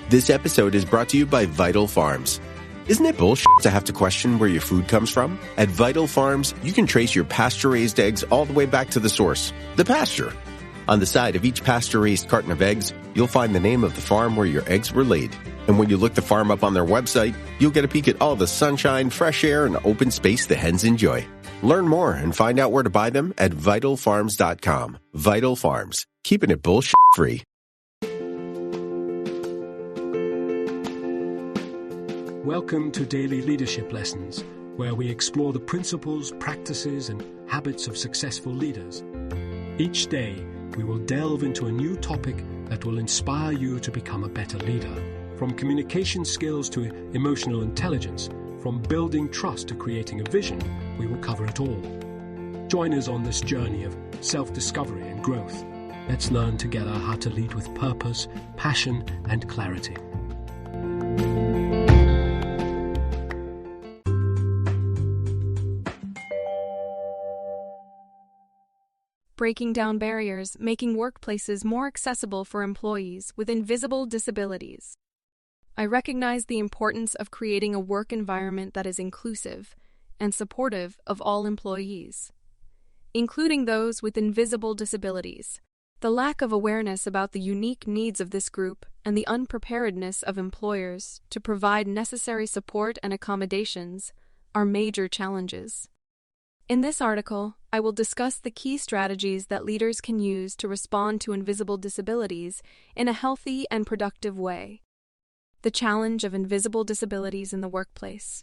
This episode is brought to you by Vital Farms. Isn't it bullshit to have to question where your food comes from? At Vital Farms, you can trace your pasture-raised eggs all the way back to the source, the pasture. On the side of each pasture-raised carton of eggs, you'll find the name of the farm where your eggs were laid. And when you look the farm up on their website, you'll get a peek at all the sunshine, fresh air, and open space the hens enjoy. Learn more and find out where to buy them at vitalfarms.com. Vital Farms, keeping it bullshit-free. Welcome to Daily Leadership Lessons, where we explore the principles, practices, and habits of successful leaders. Each day, we will delve into a new topic that will inspire you to become a better leader. From communication skills to emotional intelligence, from building trust to creating a vision, we will cover it all. Join us on this journey of self-discovery and growth. Let's learn together how to lead with purpose, passion, and clarity. Breaking down barriers, making workplaces more accessible for employees with invisible disabilities. I recognize the importance of creating a work environment that is inclusive and supportive of all employees, including those with invisible disabilities. The lack of awareness about the unique needs of this group and the unpreparedness of employers to provide necessary support and accommodations are major challenges. In this article, I will discuss the key strategies that leaders can use to respond to invisible disabilities in a healthy and productive way. The challenge of invisible disabilities in the workplace.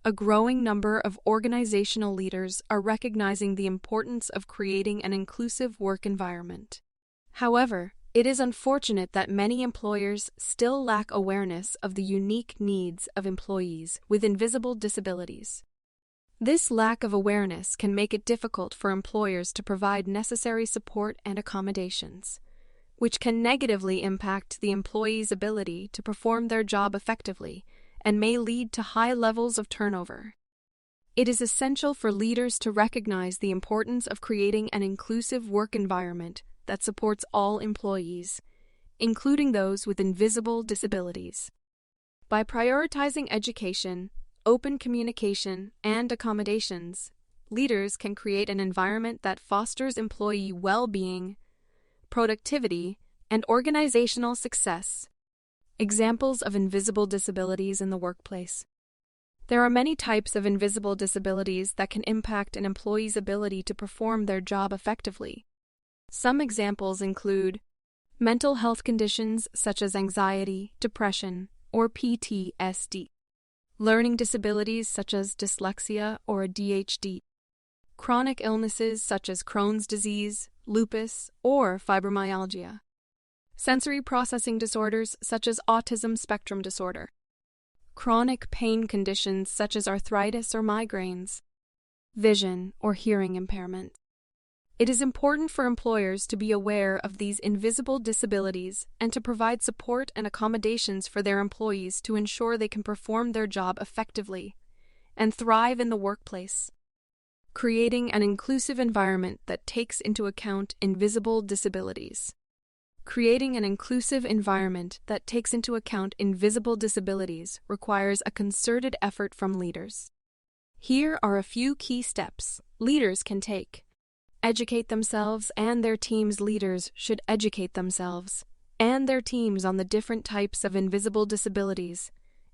A growing number of organizational leaders are recognizing the importance of creating an inclusive work environment. However, it is unfortunate that many employers still lack awareness of the unique needs of employees with invisible disabilities. This lack of awareness can make it difficult for employers to provide necessary support and accommodations, which can negatively impact the employee's ability to perform their job effectively and may lead to high levels of turnover. It is essential for leaders to recognize the importance of creating an inclusive work environment that supports all employees, including those with invisible disabilities. By prioritizing education, open communication, and accommodations, leaders can create an environment that fosters employee well-being, productivity, and organizational success. Examples of invisible disabilities in the workplace. There are many types of invisible disabilities that can impact an employee's ability to perform their job effectively. Some examples include mental health conditions such as anxiety, depression, or PTSD. Learning disabilities such as dyslexia or ADHD, chronic illnesses such as Crohn's disease, lupus, or fibromyalgia, sensory processing disorders such as autism spectrum disorder, chronic pain conditions such as arthritis or migraines, vision or hearing impairment. It is important for employers to be aware of these invisible disabilities and to provide support and accommodations for their employees to ensure they can perform their job effectively and thrive in the workplace. Creating an inclusive environment that takes into account invisible disabilities. Creating an inclusive environment that takes into account invisible disabilities requires a concerted effort from leaders. Here are a few key steps leaders can take. Educate themselves and their team's leaders should educate themselves and their teams on the different types of invisible disabilities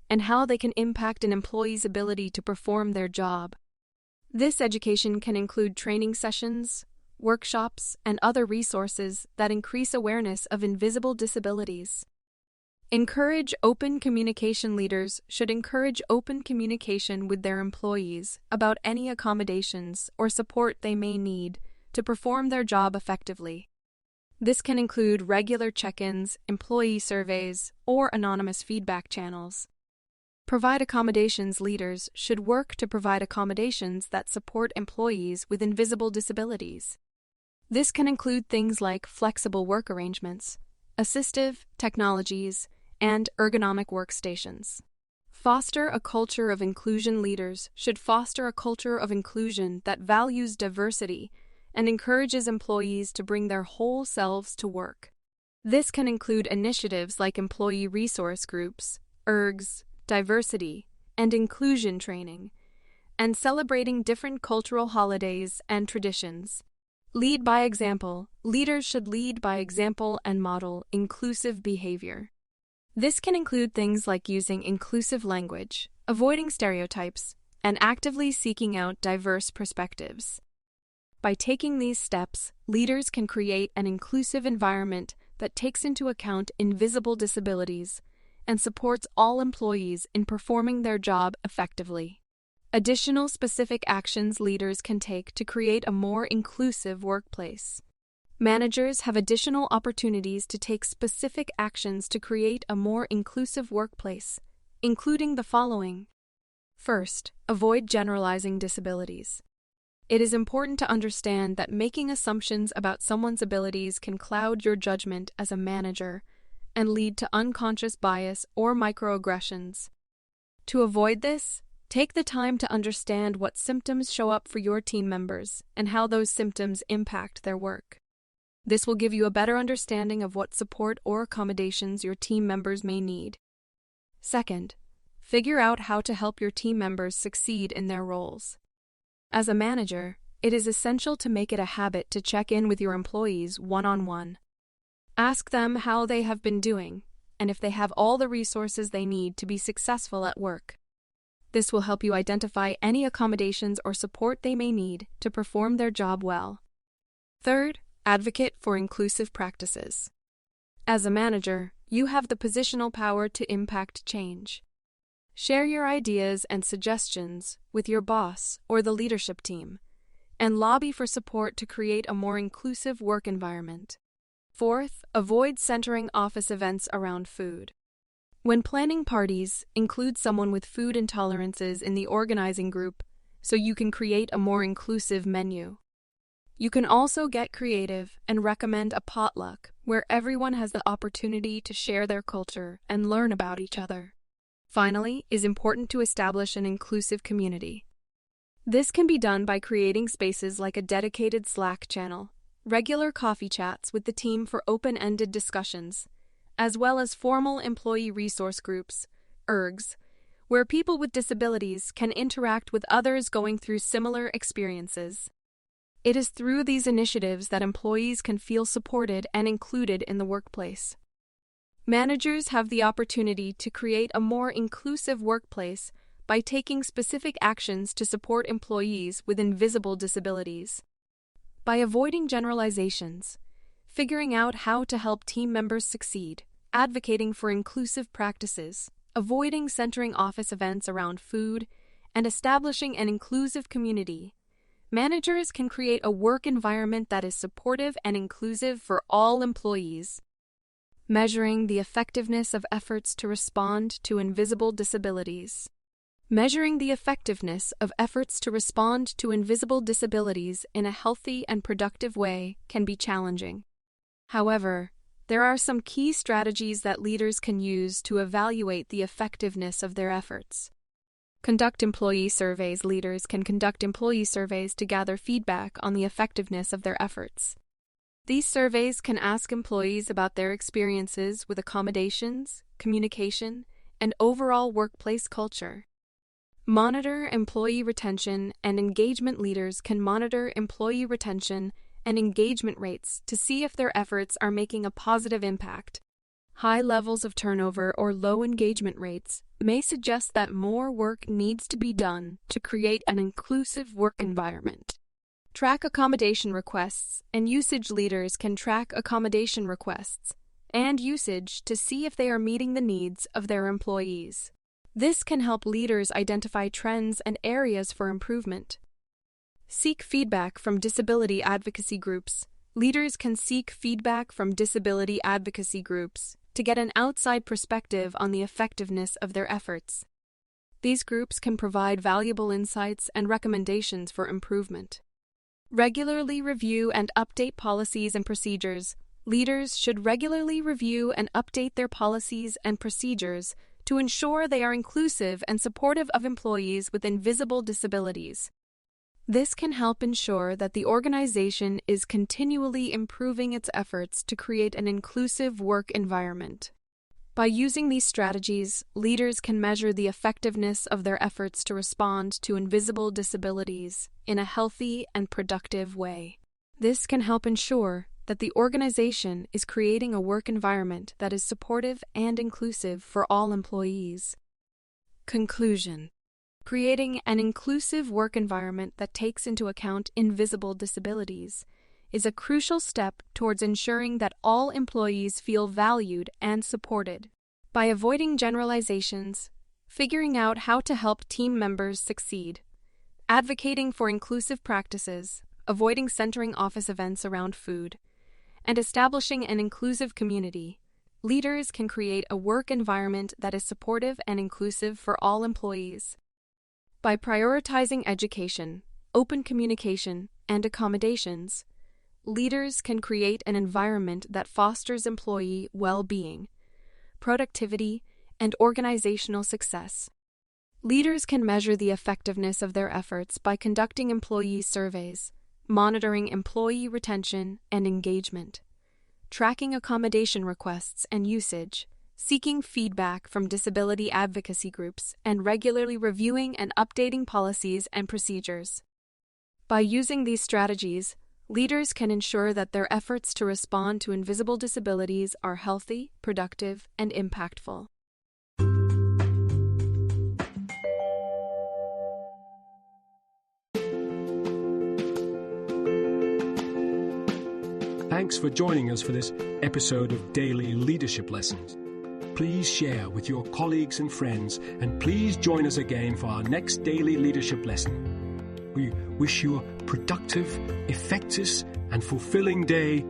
and how they can impact an employee's ability to perform their job. This education can include training sessions, workshops, and other resources that increase awareness of invisible disabilities. Encourage open communication. Leaders should encourage open communication with their employees about any accommodations or support they may need to perform their job effectively. This can include regular check-ins, employee surveys, or anonymous feedback channels. Provide accommodations. Leaders should work to provide accommodations that support employees with invisible disabilities. This can include things like flexible work arrangements, assistive technologies, and ergonomic workstations. Foster a culture of inclusion. Leaders should foster a culture of inclusion that values diversity and encourages employees to bring their whole selves to work. This can include initiatives like employee resource groups, ERGs, diversity, and inclusion training, and celebrating different cultural holidays and traditions. Lead by example. Leaders should lead by example and model inclusive behavior. This can include things like using inclusive language, avoiding stereotypes, and actively seeking out diverse perspectives. By taking these steps, leaders can create an inclusive environment that takes into account invisible disabilities and supports all employees in performing their job effectively. Additional specific actions leaders can take to create a more inclusive workplace. Managers have additional opportunities to take specific actions to create a more inclusive workplace, including the following. First, avoid generalizing disabilities. It is important to understand that making assumptions about someone's abilities can cloud your judgment as a manager and lead to unconscious bias or microaggressions. To avoid this, take the time to understand what symptoms show up for your team members and how those symptoms impact their work. This will give you a better understanding of what support or accommodations your team members may need. Second, figure out how to help your team members succeed in their roles. As a manager, it is essential to make it a habit to check in with your employees one-on-one. Ask them how they have been doing, and if they have all the resources they need to be successful at work. This will help you identify any accommodations or support they may need to perform their job well. Third, advocate for inclusive practices. As a manager, you have the positional power to impact change. Share your ideas and suggestions with your boss or the leadership team, and lobby for support to create a more inclusive work environment. Fourth, avoid centering office events around food. When planning parties, include someone with food intolerances in the organizing group so you can create a more inclusive menu. You can also get creative and recommend a potluck where everyone has the opportunity to share their culture and learn about each other. Finally, it is important to establish an inclusive community. This can be done by creating spaces like a dedicated Slack channel, regular coffee chats with the team for open-ended discussions, as well as formal employee resource groups, ERGs, where people with disabilities can interact with others going through similar experiences. It is through these initiatives that employees can feel supported and included in the workplace. Managers have the opportunity to create a more inclusive workplace by taking specific actions to support employees with invisible disabilities. By avoiding generalizations, figuring out how to help team members succeed, advocating for inclusive practices, avoiding centering office events around food, and establishing an inclusive community, managers can create a work environment that is supportive and inclusive for all employees. Measuring the effectiveness of efforts to respond to invisible disabilities. Measuring the effectiveness of efforts to respond to invisible disabilities in a healthy and productive way can be challenging. However, there are some key strategies that leaders can use to evaluate the effectiveness of their efforts. Conduct employee surveys. Leaders can conduct employee surveys to gather feedback on the effectiveness of their efforts. These surveys can ask employees about their experiences with accommodations, communication, and overall workplace culture. Monitor employee retention and engagement. Leaders can monitor employee retention and engagement rates to see if their efforts are making a positive impact. High levels of turnover or low engagement rates may suggest that more work needs to be done to create an inclusive work environment. Track accommodation requests and usage. Leaders can track accommodation requests and usage to see if they are meeting the needs of their employees. This can help leaders identify trends and areas for improvement. Seek feedback from disability advocacy groups. Leaders can seek feedback from disability advocacy groups to get an outside perspective on the effectiveness of their efforts. These groups can provide valuable insights and recommendations for improvement. Regularly review and update policies and procedures. Leaders should regularly review and update their policies and procedures to ensure they are inclusive and supportive of employees with invisible disabilities. This can help ensure that the organization is continually improving its efforts to create an inclusive work environment. By using these strategies, leaders can measure the effectiveness of their efforts to respond to invisible disabilities in a healthy and productive way. This can help ensure that the organization is creating a work environment that is supportive and inclusive for all employees. Conclusion: creating an inclusive work environment that takes into account invisible disabilities is a crucial step towards ensuring that all employees feel valued and supported. By avoiding generalizations, figuring out how to help team members succeed, advocating for inclusive practices, avoiding centering office events around food, and establishing an inclusive community, leaders can create a work environment that is supportive and inclusive for all employees. By prioritizing education, open communication, and accommodations, leaders can create an environment that fosters employee well-being, productivity, and organizational success. Leaders can measure the effectiveness of their efforts by conducting employee surveys, monitoring employee retention and engagement, tracking accommodation requests and usage, seeking feedback from disability advocacy groups, and regularly reviewing and updating policies and procedures. By using these strategies, leaders can ensure that their efforts to respond to invisible disabilities are healthy, productive, and impactful. Thanks for joining us for this episode of Daily Leadership Lessons. Please share with your colleagues and friends, and please join us again for our next Daily Leadership Lesson. We wish you a productive, effective, and fulfilling day